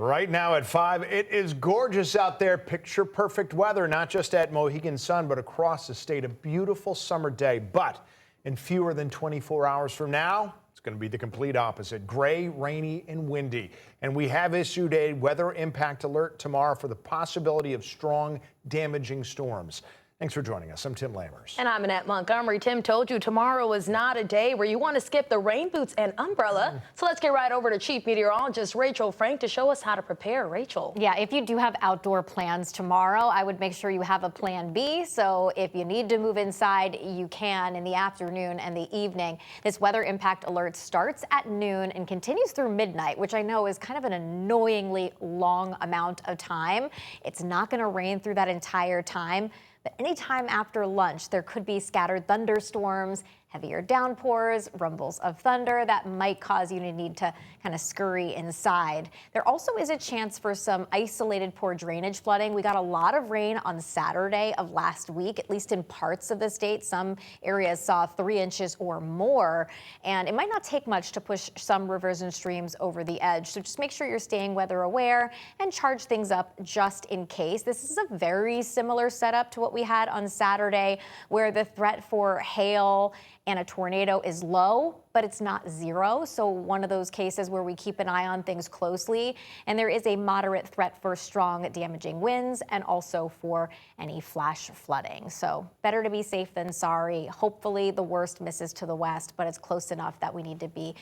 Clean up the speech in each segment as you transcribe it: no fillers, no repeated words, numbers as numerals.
Right now at 5, it is gorgeous out there. Picture perfect weather, not just at Mohegan Sun, but across the state. A beautiful summer day. But in fewer than 24 hours from now, it's going to be the complete opposite. Gray, rainy, and windy. And we have issued a weather impact alert tomorrow for the possibility of strong, damaging storms. Thanks for joining us. I'm Tim Lammers. And I'm Annette Montgomery. Tim told you tomorrow is not a day where you want to skip the rain boots and umbrella. So let's get right over to Chief Meteorologist Rachel Frank to show us how to prepare. Rachel. Yeah, if you do have outdoor plans tomorrow, I would make sure you have a plan B. So if you need to move inside, you can in the afternoon and the evening. This weather impact alert starts at noon and continues through midnight, which I know is kind of an annoyingly long amount of time. It's not going to rain through that entire time. But anytime after lunch, there could be scattered thunderstorms, heavier downpours, rumbles of thunder that might cause you to need to kind of scurry inside. There also is a chance for some isolated poor drainage flooding. We got a lot of rain on Saturday of last week, at least in parts of the state. Some areas saw 3 inches or more, and it might not take much to push some rivers and streams over the edge. So just make sure you're staying weather aware and charge things up just in case. This is a very similar setup to what we had on Saturday, where the threat for hail and a tornado is low, but it's not zero. So one of those cases where we keep an eye on things closely, and there is a moderate threat for strong damaging winds and also for any flash flooding. So better to be safe than sorry. Hopefully the worst misses to the west, but it's close enough that we need to be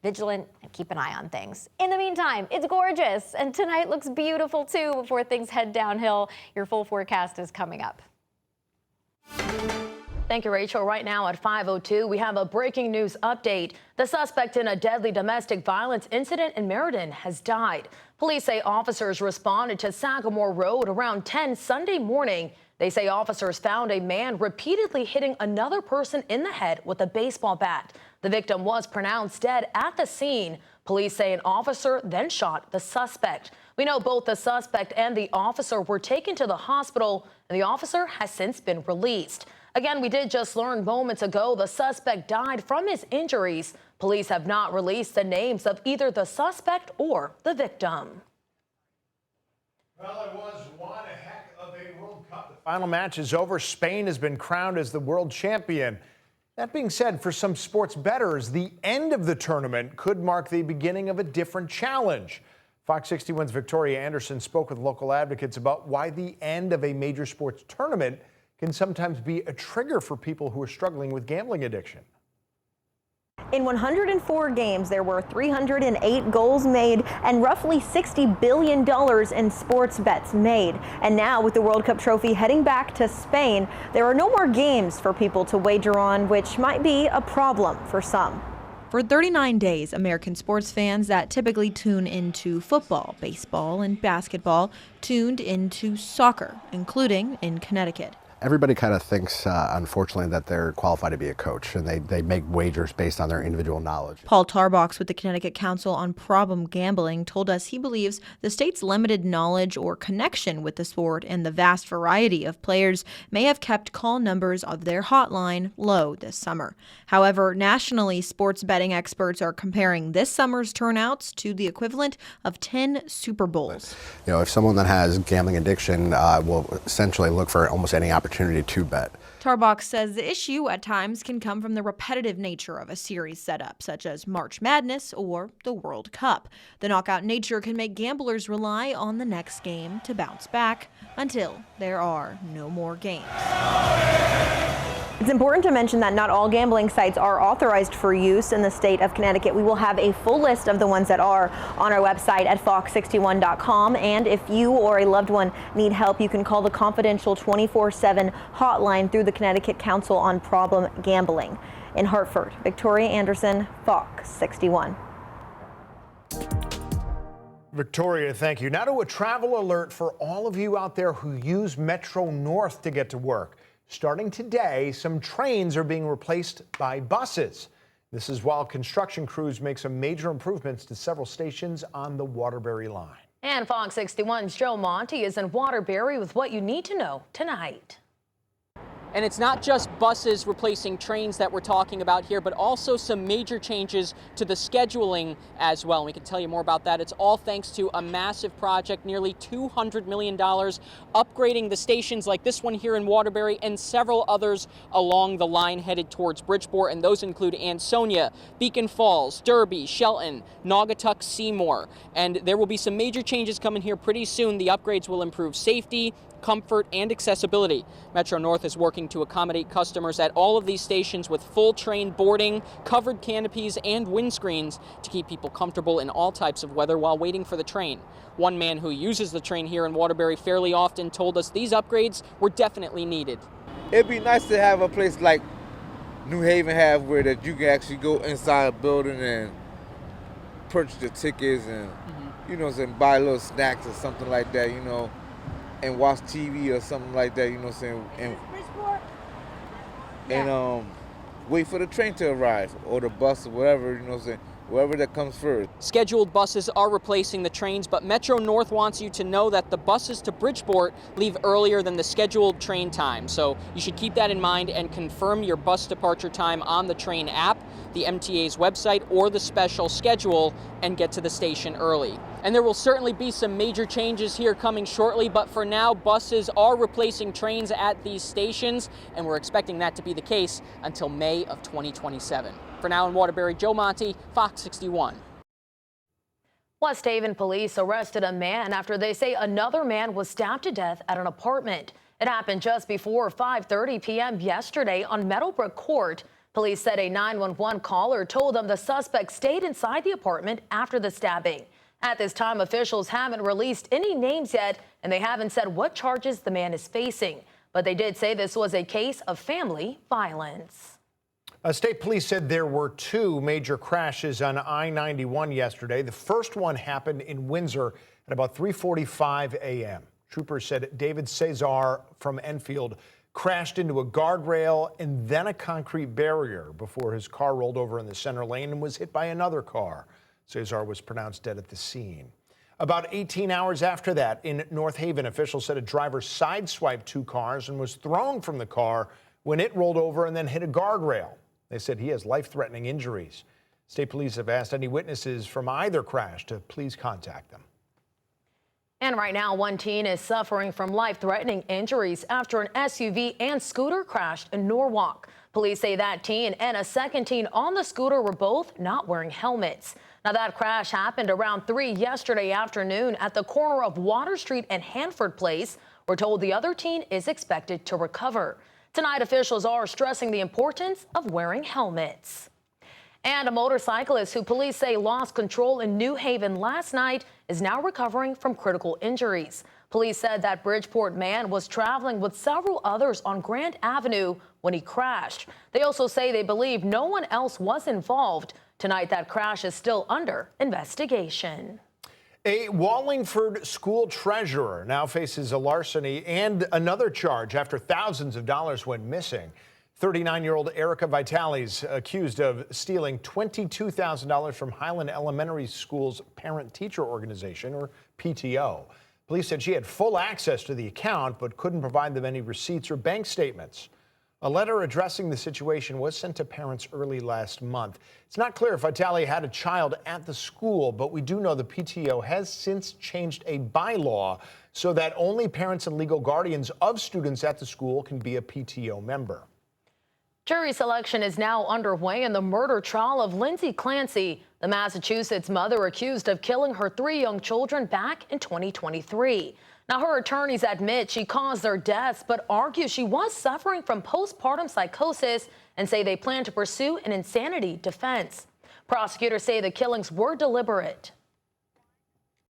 vigilant and keep an eye on things. In the meantime, it's gorgeous, and tonight looks beautiful too before things head downhill. Your full forecast is coming up. Thank you, Rachel. Right now at 5:02, we have a breaking news update. The suspect in a deadly domestic violence incident in Meriden has died. Police say officers responded to Sagamore Road around 10 Sunday morning. They say officers found a man repeatedly hitting another person in the head with a baseball bat. The victim was pronounced dead at the scene. Police say an officer then shot the suspect. We know both the suspect and the officer were taken to the hospital, and the officer has since been released. Again, we did just learn moments ago the suspect died from his injuries. Police have not released the names of either the suspect or the victim. Well, it was one heck of a World Cup. The final match is over. Spain has been crowned as the world champion. That being said, for some sports bettors, the end of the tournament could mark the beginning of a different challenge. Fox 61's Victoria Anderson spoke with local advocates about why the end of a major sports tournament can sometimes be a trigger for people who are struggling with gambling addiction. In 104 games, there were 308 goals made and roughly $60 billion in sports bets made. And now, with the World Cup trophy heading back to Spain, there are no more games for people to wager on, which might be a problem for some. For 39 days, American sports fans that typically tune into football, baseball, and basketball tuned into soccer, including in Connecticut. Everybody kind of thinks, unfortunately, that they're qualified to be a coach, and they make wagers based on their individual knowledge. Paul Tarbox with the Connecticut Council on Problem Gambling told us he believes the state's limited knowledge or connection with the sport and the vast variety of players may have kept call numbers of their hotline low this summer. However, nationally, sports betting experts are comparing this summer's turnouts to the equivalent of 10 Super Bowls. You know, if someone that has gambling addiction will essentially look for almost any opportunity to bet. Tarbox says the issue at times can come from the repetitive nature of a series setup, such as March Madness or the World Cup. The knockout nature can make gamblers rely on the next game to bounce back until there are no more games. It's important to mention that not all gambling sites are authorized for use in the state of Connecticut. We will have a full list of the ones that are on our website at fox61.com. And if you or a loved one need help, you can call the confidential 24/7 hotline through the Connecticut Council on Problem Gambling. In Hartford, Victoria Anderson, Fox 61. Victoria, thank you. Now to a travel alert for all of you out there who use Metro North to get to work. Starting today, some trains are being replaced by buses. This is while construction crews make some major improvements to several stations on the Waterbury line. And Fox 61's Joe Monty is in Waterbury with what you need to know tonight. And it's not just buses replacing trains that we're talking about here, but also some major changes to the scheduling as well. And we can tell you more about that. It's all thanks to a massive project, nearly $200 million, upgrading the stations like this one here in Waterbury and several others along the line headed towards Bridgeport. And those include Ansonia, Beacon Falls, Derby, Shelton, Naugatuck, Seymour. And there will be some major changes coming here pretty soon. The upgrades will improve safety, comfort, and accessibility. Metro North is working to accommodate customers at all of these stations with full train boarding, covered canopies, and windscreens to keep people comfortable in all types of weather while waiting for the train. One man who uses the train here in Waterbury fairly often told us these upgrades were definitely needed. It'd be nice to have a place like New Haven have where that you can actually go inside a building and purchase your tickets and, you know, and buy little snacks or something like that, you know, and watch TV or something like that, you know what I'm saying, and wait for the train to arrive or the bus or whatever, you know what I'm saying, wherever that comes first. Scheduled buses are replacing the trains, but Metro North wants you to know that the buses to Bridgeport leave earlier than the scheduled train time. So you should keep that in mind and confirm your bus departure time on the train app, the MTA's website, or the special schedule, and get to the station early. And there will certainly be some major changes here coming shortly, but for now, buses are replacing trains at these stations, and we're expecting that to be the case until May of 2027. For now in Waterbury, Joe Monti, Fox 61. West Haven police arrested a man after they say another man was stabbed to death at an apartment. It happened just before 5:30 p.m. yesterday on Meadowbrook Court. Police said a 911 caller told them the suspect stayed inside the apartment after the stabbing. At this time, officials haven't released any names yet, and they haven't said what charges the man is facing. But they did say this was a case of family violence. State police said there were two major crashes on I-91 yesterday. The first one happened in Windsor at about 3:45 a.m. Troopers said David Cesar from Enfield crashed into a guardrail and then a concrete barrier before his car rolled over in the center lane and was hit by another car. Cesar was pronounced dead at the scene. About 18 hours after that, in North Haven, officials said a driver sideswiped two cars and was thrown from the car when it rolled over and then hit a guardrail. They said he has life-threatening injuries. State police have asked any witnesses from either crash to please contact them. And right now, one teen is suffering from life-threatening injuries after an SUV and scooter crashed in Norwalk. Police say that teen and a second teen on the scooter were both not wearing helmets. Now, that crash happened around 3 yesterday afternoon at the corner of Water Street and Hanford Place. We're told the other teen is expected to recover. Tonight, officials are stressing the importance of wearing helmets. And a motorcyclist who police say lost control in New Haven last night is now recovering from critical injuries. Police said that Bridgeport man was traveling with several others on Grant Avenue when he crashed. They also say they believe no one else was involved. Tonight, that crash is still under investigation. A Wallingford school treasurer now faces a larceny and another charge after thousands of dollars went missing. 39-year-old Erica Vitale's accused of stealing $22,000 from Highland Elementary School's parent-teacher organization, or PTO. Police said she had full access to the account but couldn't provide them any receipts or bank statements. A letter addressing the situation was sent to parents early last month. It's not clear if Vitale had a child at the school, but we do know the PTO has since changed a bylaw so that only parents and legal guardians of students at the school can be a PTO member. Jury selection is now underway in the murder trial of Lindsay Clancy, the Massachusetts mother accused of killing her 3 young children back in 2023. Now, her attorneys admit she caused their deaths, but argue she was suffering from postpartum psychosis and say they plan to pursue an insanity defense. Prosecutors say the killings were deliberate.